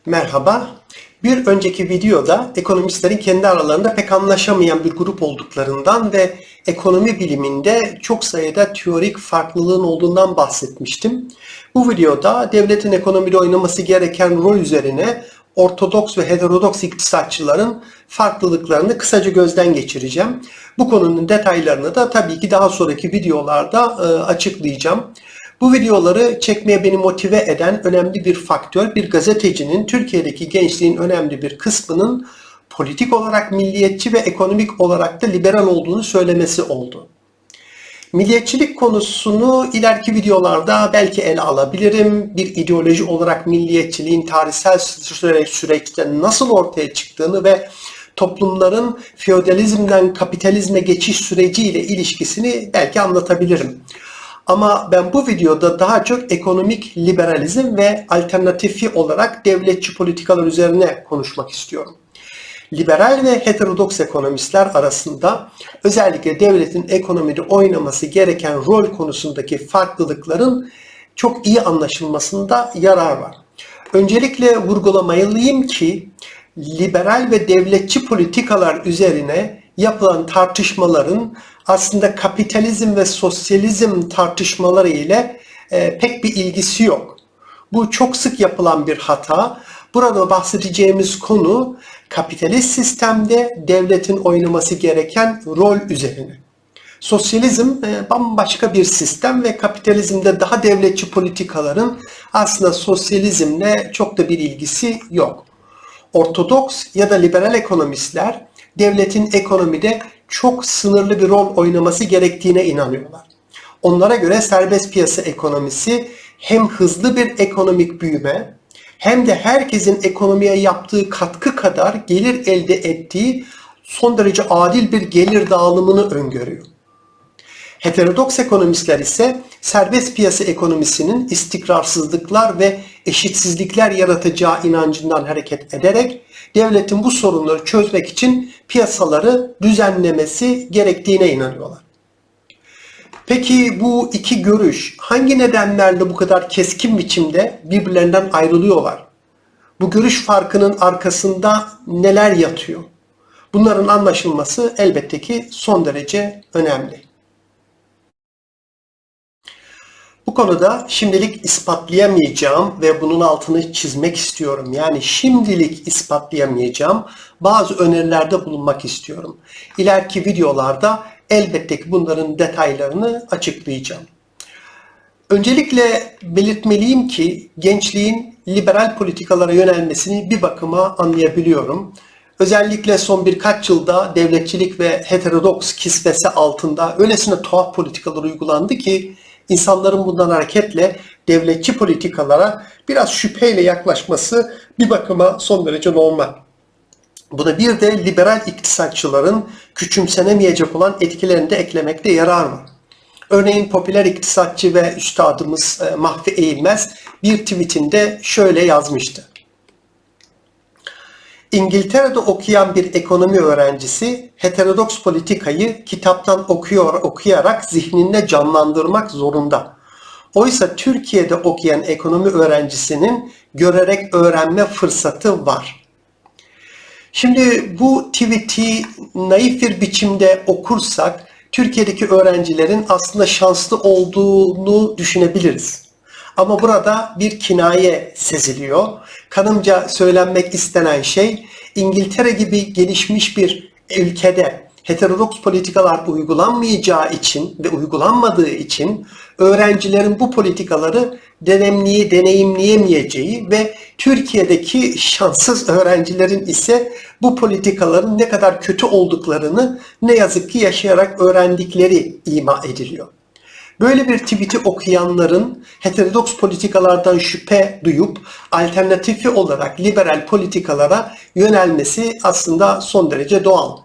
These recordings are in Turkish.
Merhaba. Bir önceki videoda ekonomistlerin kendi aralarında pek anlaşamayan bir grup olduklarından ve ekonomi biliminde çok sayıda teorik farklılığın olduğundan bahsetmiştim. Bu videoda devletin ekonomide oynaması gereken rol üzerine ortodoks ve heterodoks iktisatçıların farklılıklarını kısaca gözden geçireceğim. Bu konunun detaylarını da tabii ki daha sonraki videolarda açıklayacağım. Bu videoları çekmeye beni motive eden önemli bir faktör, bir gazetecinin Türkiye'deki gençliğin önemli bir kısmının politik olarak milliyetçi ve ekonomik olarak da liberal olduğunu söylemesi oldu. Milliyetçilik konusunu ileriki videolarda belki ele alabilirim. Bir ideoloji olarak milliyetçiliğin tarihsel süreçte nasıl ortaya çıktığını ve toplumların feodalizmden kapitalizme geçiş süreciyle ilişkisini belki anlatabilirim. Ama ben bu videoda daha çok ekonomik liberalizm ve alternatifi olarak devletçi politikalar üzerine konuşmak istiyorum. Liberal ve heterodoks ekonomistler arasında özellikle devletin ekonomide oynaması gereken rol konusundaki farklılıkların çok iyi anlaşılmasında yarar var. Öncelikle vurgulamalıyım ki liberal ve devletçi politikalar üzerine yapılan tartışmaların aslında kapitalizm ve sosyalizm tartışmaları ile pek bir ilgisi yok. Bu çok sık yapılan bir hata. Burada bahsedeceğimiz konu kapitalist sistemde devletin oynaması gereken rol üzerine. Sosyalizm bambaşka bir sistem ve kapitalizmde daha devletçi politikaların aslında sosyalizmle çok da bir ilgisi yok. Ortodoks ya da liberal ekonomistler devletin ekonomide çok sınırlı bir rol oynaması gerektiğine inanıyorlar. Onlara göre serbest piyasa ekonomisi hem hızlı bir ekonomik büyüme hem de herkesin ekonomiye yaptığı katkı kadar gelir elde ettiği son derece adil bir gelir dağılımını öngörüyor. Heterodoks ekonomistler ise serbest piyasa ekonomisinin istikrarsızlıklar ve eşitsizlikler yaratacağı inancından hareket ederek devletin bu sorunları çözmek için piyasaları düzenlemesi gerektiğine inanıyorlar. Peki bu iki görüş hangi nedenlerle bu kadar keskin biçimde birbirlerinden ayrılıyorlar? Bu görüş farkının arkasında neler yatıyor? Bunların anlaşılması elbette ki son derece önemli. Bu konuda şimdilik ispatlayamayacağım ve bunun altını çizmek istiyorum. Yani şimdilik ispatlayamayacağım bazı önerilerde bulunmak istiyorum. İleriki videolarda elbette ki bunların detaylarını açıklayacağım. Öncelikle belirtmeliyim ki gençliğin liberal politikalara yönelmesini bir bakıma anlayabiliyorum. Özellikle son birkaç yılda devletçilik ve heterodoks kisvesi altında öylesine tuhaf politikalar uygulandı ki insanların bundan hareketle devletçi politikalara biraz şüpheyle yaklaşması bir bakıma son derece normal. Buna bir de liberal iktisatçıların küçümsenemeyecek olan etkilerini de eklemekte yarar var. Örneğin popüler iktisatçı ve üstadımız Mahfi Eğilmez bir tweetinde şöyle yazmıştı. İngiltere'de okuyan bir ekonomi öğrencisi heterodoks politikayı kitaptan okuyarak zihninde canlandırmak zorunda. Oysa Türkiye'de okuyan ekonomi öğrencisinin görerek öğrenme fırsatı var. Şimdi bu tweet'i naif bir biçimde okursak Türkiye'deki öğrencilerin aslında şanslı olduğunu düşünebiliriz. Ama burada bir kinaye seziliyor. Kanımca söylenmek istenen şey İngiltere gibi gelişmiş bir ülkede heterodoks politikalar uygulanmayacağı için ve uygulanmadığı için öğrencilerin bu politikaları deneyimleyemeyeceği ve Türkiye'deki şanssız öğrencilerin ise bu politikaların ne kadar kötü olduklarını ne yazık ki yaşayarak öğrendikleri ima ediliyor. Böyle bir tweet'i okuyanların heterodoks politikalardan şüphe duyup alternatifi olarak liberal politikalara yönelmesi aslında son derece doğal.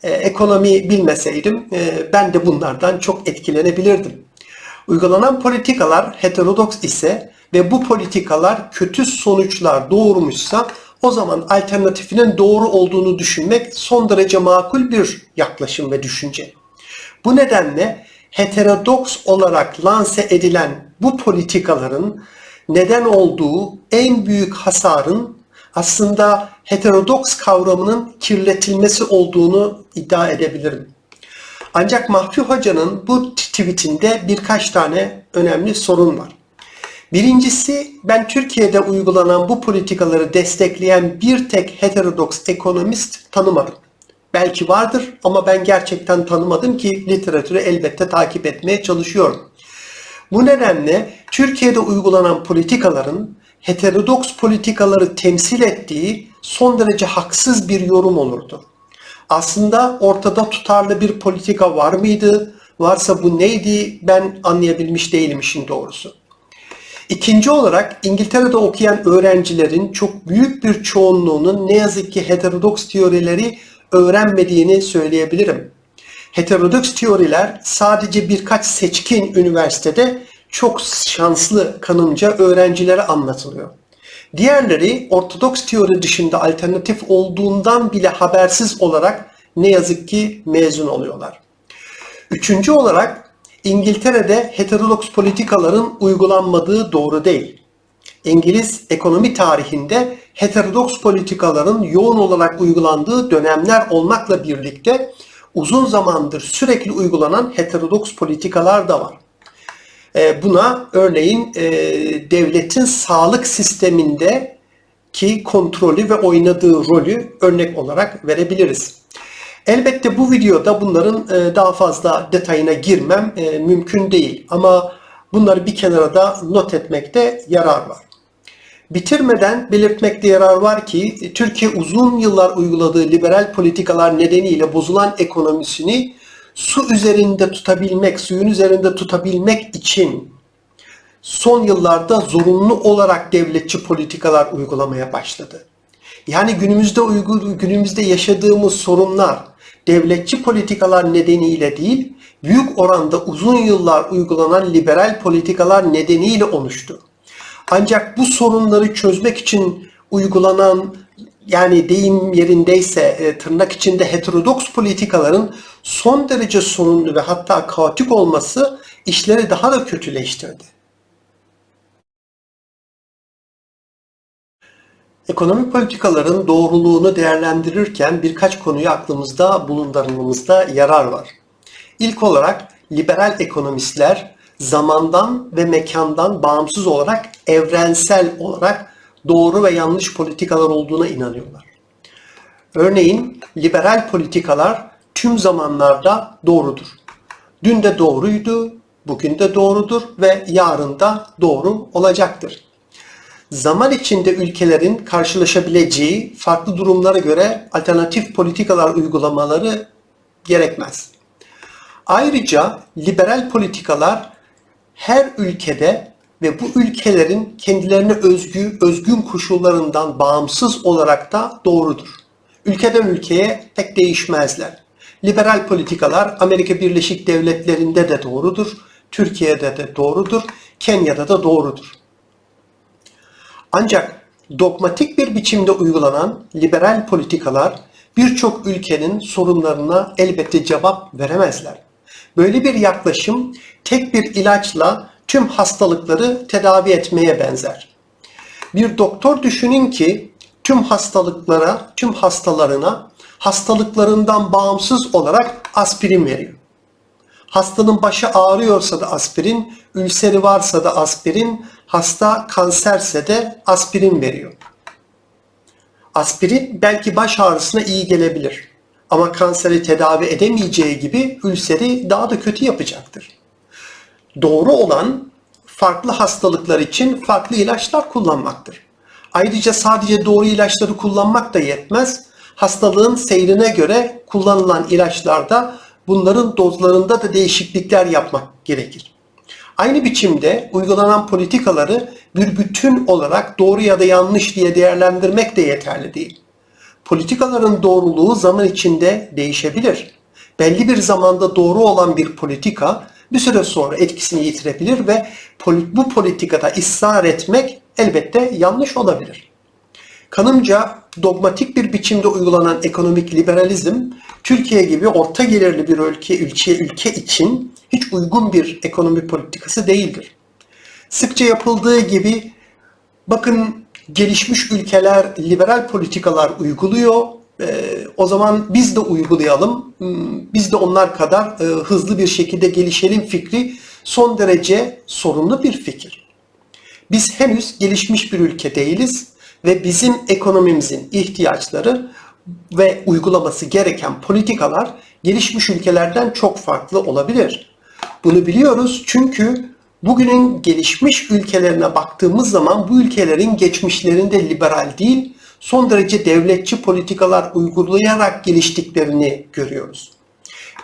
Ekonomi bilmeseydim ben de bunlardan çok etkilenebilirdim. Uygulanan politikalar heterodoks ise ve bu politikalar kötü sonuçlar doğurmuşsa o zaman alternatifinin doğru olduğunu düşünmek son derece makul bir yaklaşım ve düşünce. Bu nedenle heterodoks olarak lanse edilen bu politikaların neden olduğu en büyük hasarın aslında heterodoks kavramının kirletilmesi olduğunu iddia edebilirim. Ancak Mahfi Hoca'nın bu tweetinde birkaç tane önemli sorun var. Birincisi, ben Türkiye'de uygulanan bu politikaları destekleyen bir tek heterodoks ekonomist tanımadım. Belki vardır ama ben gerçekten tanımadım ki literatürü elbette takip etmeye çalışıyorum. Bu nedenle Türkiye'de uygulanan politikaların heterodoks politikaları temsil ettiği son derece haksız bir yorum olurdu. Aslında ortada tutarlı bir politika var mıydı? Varsa bu neydi? Ben anlayabilmiş değilim işin doğrusu. İkinci olarak İngiltere'de okuyan öğrencilerin çok büyük bir çoğunluğunun ne yazık ki heterodoks teorileri öğrenmediğini söyleyebilirim. Heterodoks teoriler sadece birkaç seçkin üniversitede çok şanslı kanımca öğrencilere anlatılıyor. Diğerleri ortodoks teori dışında alternatif olduğundan bile habersiz olarak ne yazık ki mezun oluyorlar. Üçüncü olarak İngiltere'de heterodoks politikaların uygulanmadığı doğru değil. İngiliz ekonomi tarihinde heterodoks politikaların yoğun olarak uygulandığı dönemler olmakla birlikte uzun zamandır sürekli uygulanan heterodoks politikalar da var. Buna örneğin devletin sağlık sistemindeki kontrolü ve oynadığı rolü örnek olarak verebiliriz. Elbette bu videoda bunların daha fazla detayına girmem mümkün değil ama bunları bir kenara da not etmekte yarar var. Bitirmeden belirtmekte yarar var ki Türkiye uzun yıllar uyguladığı liberal politikalar nedeniyle bozulan ekonomisini suyun üzerinde tutabilmek için son yıllarda zorunlu olarak devletçi politikalar uygulamaya başladı. Yani günümüzde yaşadığımız sorunlar devletçi politikalar nedeniyle değil, büyük oranda uzun yıllar uygulanan liberal politikalar nedeniyle oluştu. Ancak bu sorunları çözmek için uygulanan, yani deyim yerindeyse tırnak içinde heterodoks politikaların son derece sorunlu ve hatta kaotik olması işleri daha da kötüleştirdi. Ekonomi politikaların doğruluğunu değerlendirirken birkaç konuyu aklımızda bulundurmamızda yarar var. İlk olarak liberal ekonomistler zamandan ve mekandan bağımsız olarak evrensel olarak doğru ve yanlış politikalar olduğuna inanıyorlar. Örneğin liberal politikalar tüm zamanlarda doğrudur. Dün de doğruydu, bugün de doğrudur ve yarın da doğru olacaktır. Zaman içinde ülkelerin karşılaşabileceği farklı durumlara göre alternatif politikalar uygulamaları gerekmez. Ayrıca liberal politikalar her ülkede ve bu ülkelerin kendilerine özgün koşullarından bağımsız olarak da doğrudur. Ülkeden ülkeye pek değişmezler. Liberal politikalar Amerika Birleşik Devletleri'nde de doğrudur, Türkiye'de de doğrudur, Kenya'da da doğrudur. Ancak dogmatik bir biçimde uygulanan liberal politikalar birçok ülkenin sorunlarına elbette cevap veremezler. Böyle bir yaklaşım tek bir ilaçla tüm hastalıkları tedavi etmeye benzer. Bir doktor düşünün ki tüm hastalarına hastalıklarından bağımsız olarak aspirin veriyor. Hastanın başı ağrıyorsa da aspirin, ülseri varsa da aspirin, hasta kanserse de aspirin veriyor. Aspirin belki baş ağrısına iyi gelebilir. Ama kanseri tedavi edemeyeceği gibi ülseri daha da kötü yapacaktır. Doğru olan farklı hastalıklar için farklı ilaçlar kullanmaktır. Ayrıca sadece doğru ilaçları kullanmak da yetmez. Hastalığın seyrine göre kullanılan ilaçlarda bunların dozlarında da değişiklikler yapmak gerekir. Aynı biçimde uygulanan politikaları bir bütün olarak doğru ya da yanlış diye değerlendirmek de yeterli değil. Politikaların doğruluğu zaman içinde değişebilir. Belli bir zamanda doğru olan bir politika bir süre sonra etkisini yitirebilir ve bu politikada ısrar etmek elbette yanlış olabilir. Kanımca dogmatik bir biçimde uygulanan ekonomik liberalizm, Türkiye gibi orta gelirli bir ülke için hiç uygun bir ekonomi politikası değildir. Sıkça yapıldığı gibi bakın Gelişmiş ülkeler liberal politikalar uyguluyor. O zaman biz de uygulayalım, biz de onlar kadar hızlı bir şekilde gelişelim fikri son derece sorunlu bir fikir. Biz henüz gelişmiş bir ülke değiliz ve bizim ekonomimizin ihtiyaçları ve uygulaması gereken politikalar gelişmiş ülkelerden çok farklı olabilir. Bunu biliyoruz çünkü bugünün gelişmiş ülkelerine baktığımız zaman bu ülkelerin geçmişlerinde liberal değil, son derece devletçi politikalar uygulayarak geliştiklerini görüyoruz.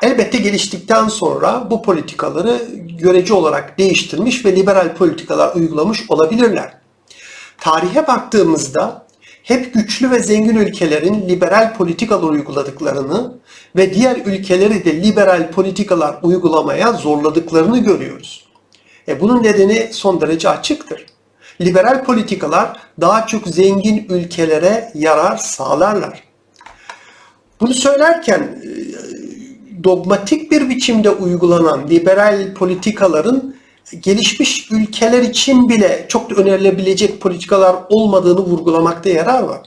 Elbette geliştikten sonra bu politikaları görece olarak değiştirmiş ve liberal politikalar uygulamış olabilirler. Tarihe baktığımızda hep güçlü ve zengin ülkelerin liberal politikalar uyguladıklarını ve diğer ülkeleri de liberal politikalar uygulamaya zorladıklarını görüyoruz. Bunun nedeni son derece açıktır. Liberal politikalar daha çok zengin ülkelere yarar sağlarlar. Bunu söylerken dogmatik bir biçimde uygulanan liberal politikaların gelişmiş ülkeler için bile çok da önerilebilecek politikalar olmadığını vurgulamakta yarar var.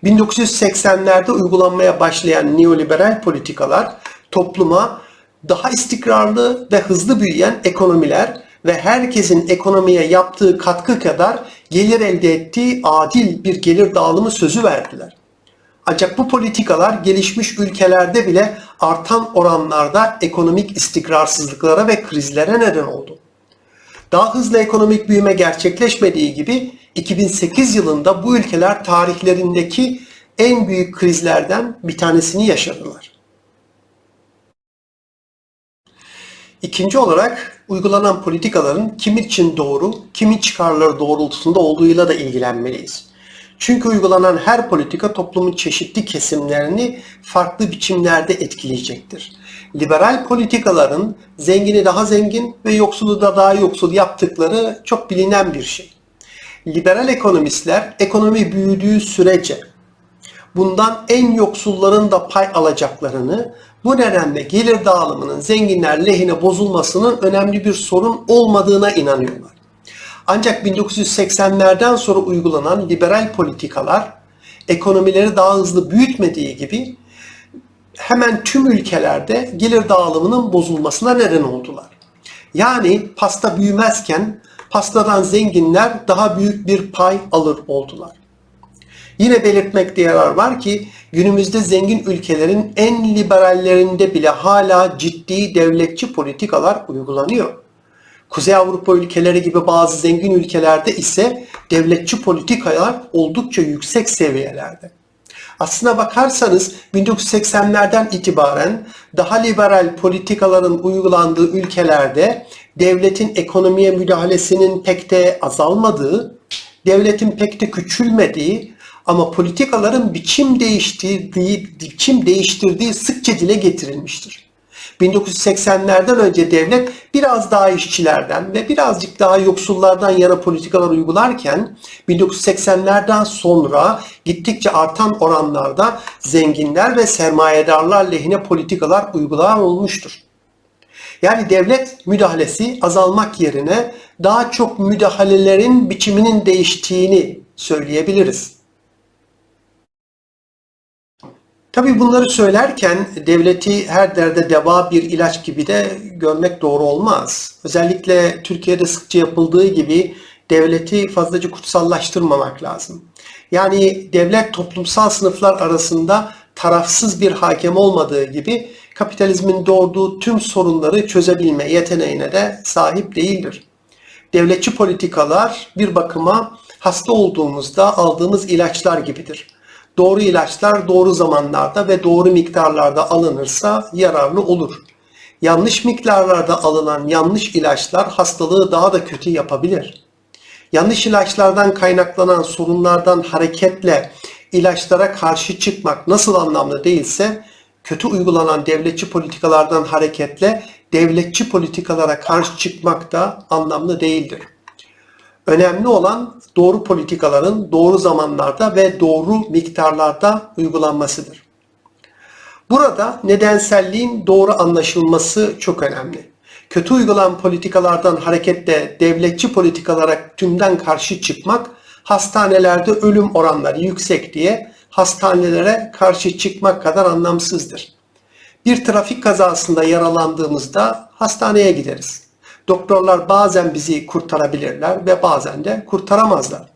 1980'lerde uygulanmaya başlayan neoliberal politikalar topluma daha istikrarlı ve hızlı büyüyen ekonomiler ve herkesin ekonomiye yaptığı katkı kadar gelir elde ettiği adil bir gelir dağılımı sözü verdiler. Ancak bu politikalar gelişmiş ülkelerde bile artan oranlarda ekonomik istikrarsızlıklara ve krizlere neden oldu. Daha hızlı ekonomik büyüme gerçekleşmediği gibi 2008 yılında bu ülkeler tarihlerindeki en büyük krizlerden bir tanesini yaşadılar. İkinci olarak uygulanan politikaların kim için doğru, kimin çıkarları doğrultusunda olduğuyla da ilgilenmeliyiz. Çünkü uygulanan her politika toplumun çeşitli kesimlerini farklı biçimlerde etkileyecektir. Liberal politikaların zengini daha zengin ve yoksulu da daha yoksul yaptıkları çok bilinen bir şey. Liberal ekonomistler ekonomi büyüdüğü sürece bundan en yoksulların da pay alacaklarını, bu nedenle gelir dağılımının zenginler lehine bozulmasının önemli bir sorun olmadığına inanıyorlar. Ancak 1980'lerden sonra uygulanan liberal politikalar ekonomileri daha hızlı büyütmediği gibi hemen tüm ülkelerde gelir dağılımının bozulmasına neden oldular. Yani pasta büyümezken pastadan zenginler daha büyük bir pay alır oldular. Yine belirtmekte yarar var ki günümüzde zengin ülkelerin en liberallerinde bile hala ciddi devletçi politikalar uygulanıyor. Kuzey Avrupa ülkeleri gibi bazı zengin ülkelerde ise devletçi politikalar oldukça yüksek seviyelerde. Aslına bakarsanız 1980'lerden itibaren daha liberal politikaların uygulandığı ülkelerde devletin ekonomiye müdahalesinin pek de azalmadığı, devletin pek de küçülmediği ama politikaların biçim değiştirdiği sıkça dile getirilmiştir. 1980'lerden önce devlet biraz daha işçilerden ve birazcık daha yoksullardan yana politikalar uygularken 1980'lerden sonra gittikçe artan oranlarda zenginler ve sermayedarlar lehine politikalar uygulanan olmuştur. Yani devlet müdahalesi azalmak yerine daha çok müdahalelerin biçiminin değiştiğini söyleyebiliriz. Tabii bunları söylerken devleti her derde deva bir ilaç gibi de görmek doğru olmaz. Özellikle Türkiye'de sıkça yapıldığı gibi devleti fazlaca kutsallaştırmamak lazım. Yani devlet toplumsal sınıflar arasında tarafsız bir hakem olmadığı gibi kapitalizmin doğurduğu tüm sorunları çözebilme yeteneğine de sahip değildir. Devletçi politikalar bir bakıma hasta olduğumuzda aldığımız ilaçlar gibidir. Doğru ilaçlar doğru zamanlarda ve doğru miktarlarda alınırsa yararlı olur. Yanlış miktarlarda alınan yanlış ilaçlar hastalığı daha da kötü yapabilir. Yanlış ilaçlardan kaynaklanan sorunlardan hareketle ilaçlara karşı çıkmak nasıl anlamlı değilse, kötü uygulanan devletçi politikalardan hareketle devletçi politikalara karşı çıkmak da anlamlı değildir. Önemli olan doğru politikaların doğru zamanlarda ve doğru miktarlarda uygulanmasıdır. Burada nedenselliğin doğru anlaşılması çok önemli. Kötü uygulanan politikalardan hareketle devletçi politikalara tümden karşı çıkmak Hastanelerde ölüm oranları yüksek diye hastanelere karşı çıkmak kadar anlamsızdır. Bir trafik kazasında yaralandığımızda hastaneye gideriz. Doktorlar bazen bizi kurtarabilirler ve bazen de kurtaramazlar.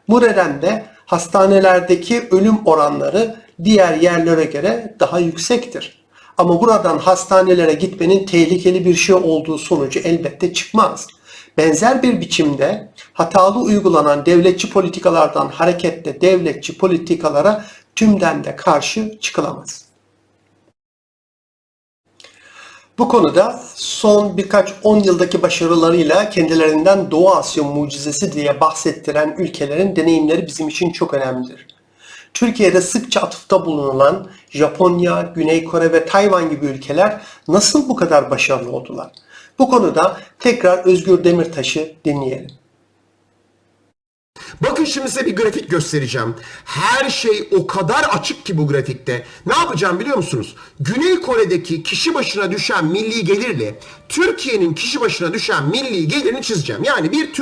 Bu nedenle hastanelerdeki ölüm oranları diğer yerlere göre daha yüksektir. Ama buradan hastanelere gitmenin tehlikeli bir şey olduğu sonucu elbette çıkmaz. Benzer bir biçimde hatalı uygulanan devletçi politikalardan hareketle devletçi politikalara tümden de karşı çıkılamaz. Bu konuda son birkaç 10 yıldaki başarılarıyla kendilerinden Doğu Asya mucizesi diye bahsettiren ülkelerin deneyimleri bizim için çok önemlidir. Türkiye'de sıkça atıfta bulunulan Japonya, Güney Kore ve Tayvan gibi ülkeler nasıl bu kadar başarılı oldular? Bu konuda tekrar Özgür Demirtaş'ı dinleyelim. Bakın şimdi size bir grafik göstereceğim. Her şey o kadar açık ki bu grafikte. Ne yapacağım biliyor musunuz? Güney Kore'deki kişi başına düşen milli gelirle Türkiye'nin kişi başına düşen milli gelirini çizeceğim. Yani bir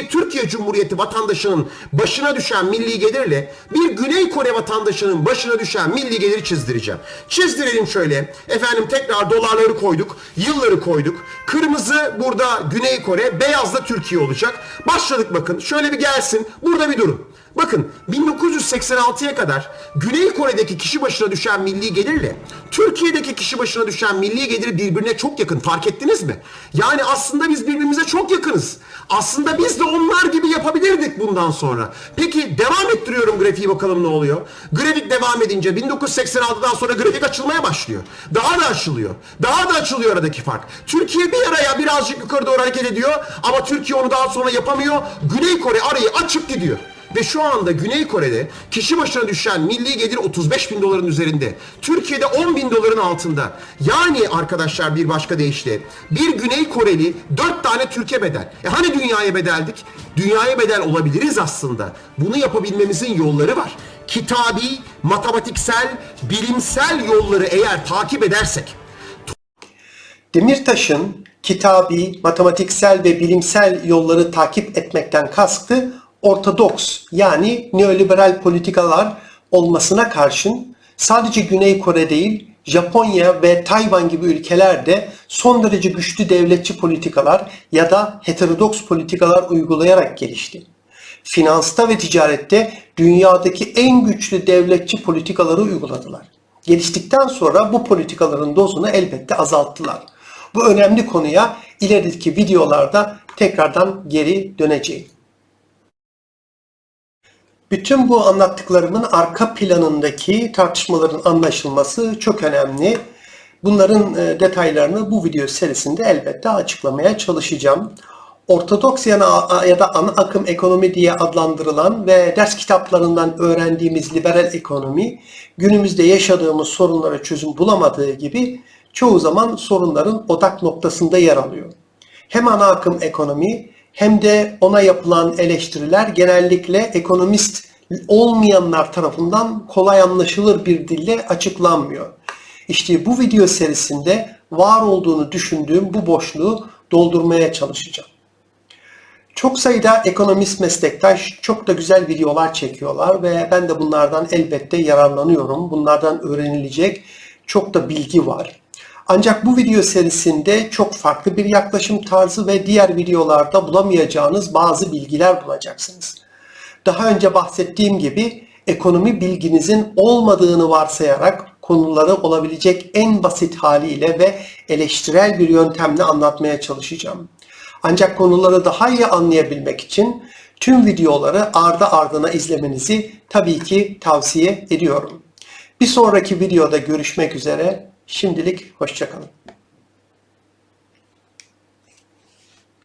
Türkiye Cumhuriyeti vatandaşının başına düşen milli gelirle bir Güney Kore vatandaşının başına düşen milli geliri çizdireceğim. Çizdirelim şöyle. Efendim tekrar dolarları koyduk, yılları koyduk. Kırmızı burada Güney Kore, beyaz da Türkiye olacak. Başladık bakın. Şöyle bir gelsin. Burada bir durun. Bakın 1986'ya kadar Güney Kore'deki kişi başına düşen milli gelirle Türkiye'deki kişi başına düşen milli geliri birbirine çok yakın. Fark ettiniz mi? Yani aslında biz birbirimize çok yakınız. Aslında biz de onlar gibi yapabilirdik bundan sonra. Peki devam ettiriyorum grafiği, bakalım ne oluyor. Grafik devam edince 1986'dan sonra grafik açılmaya başlıyor. Daha da açılıyor. Daha da açılıyor aradaki fark. Türkiye bir araya birazcık yukarı doğru hareket ediyor ama Türkiye onu daha sonra yapamıyor. Güney Kore arayı açıp gidiyor. Ve şu anda Güney Kore'de kişi başına düşen milli gelir 35 bin doların üzerinde. Türkiye'de 10 bin doların altında. Yani arkadaşlar bir başka deyişle bir Güney Koreli 4 tane Türkiye bedel. Hani dünyaya bedeldik? Dünyaya bedel olabiliriz aslında. Bunu yapabilmemizin yolları var. Kitabi, matematiksel, bilimsel yolları eğer takip edersek. Demirtaş'ın kitabi, matematiksel ve bilimsel yolları takip etmekten kastı ortodoks yani neoliberal politikalar olmasına karşın sadece Güney Kore değil, Japonya ve Tayvan gibi ülkeler de son derece güçlü devletçi politikalar ya da heterodoks politikalar uygulayarak gelişti. Finansta ve ticarette dünyadaki en güçlü devletçi politikaları uyguladılar. Geliştikten sonra bu politikaların dozunu elbette azalttılar. Bu önemli konuya ilerideki videolarda tekrardan geri döneceğim. Bütün bu anlattıklarımın arka planındaki tartışmaların anlaşılması çok önemli. Bunların detaylarını bu video serisinde elbette açıklamaya çalışacağım. Ortodoks ya da ana akım ekonomi diye adlandırılan ve ders kitaplarından öğrendiğimiz liberal ekonomi günümüzde yaşadığımız sorunlara çözüm bulamadığı gibi çoğu zaman sorunların odak noktasında yer alıyor. Hem ana akım ekonomi hem de ona yapılan eleştiriler genellikle ekonomist olmayanlar tarafından kolay anlaşılır bir dille açıklanmıyor. İşte bu video serisinde var olduğunu düşündüğüm bu boşluğu doldurmaya çalışacağım. Çok sayıda ekonomist meslektaş çok da güzel videolar çekiyorlar ve ben de bunlardan elbette yararlanıyorum. Bunlardan öğrenilecek çok da bilgi var. Ancak bu video serisinde çok farklı bir yaklaşım tarzı ve diğer videolarda bulamayacağınız bazı bilgiler bulacaksınız. Daha önce bahsettiğim gibi ekonomi bilginizin olmadığını varsayarak konuları olabilecek en basit haliyle ve eleştirel bir yöntemle anlatmaya çalışacağım. Ancak konuları daha iyi anlayabilmek için tüm videoları ardı ardına izlemenizi tabii ki tavsiye ediyorum. Bir sonraki videoda görüşmek üzere. Şimdilik hoşça kalın.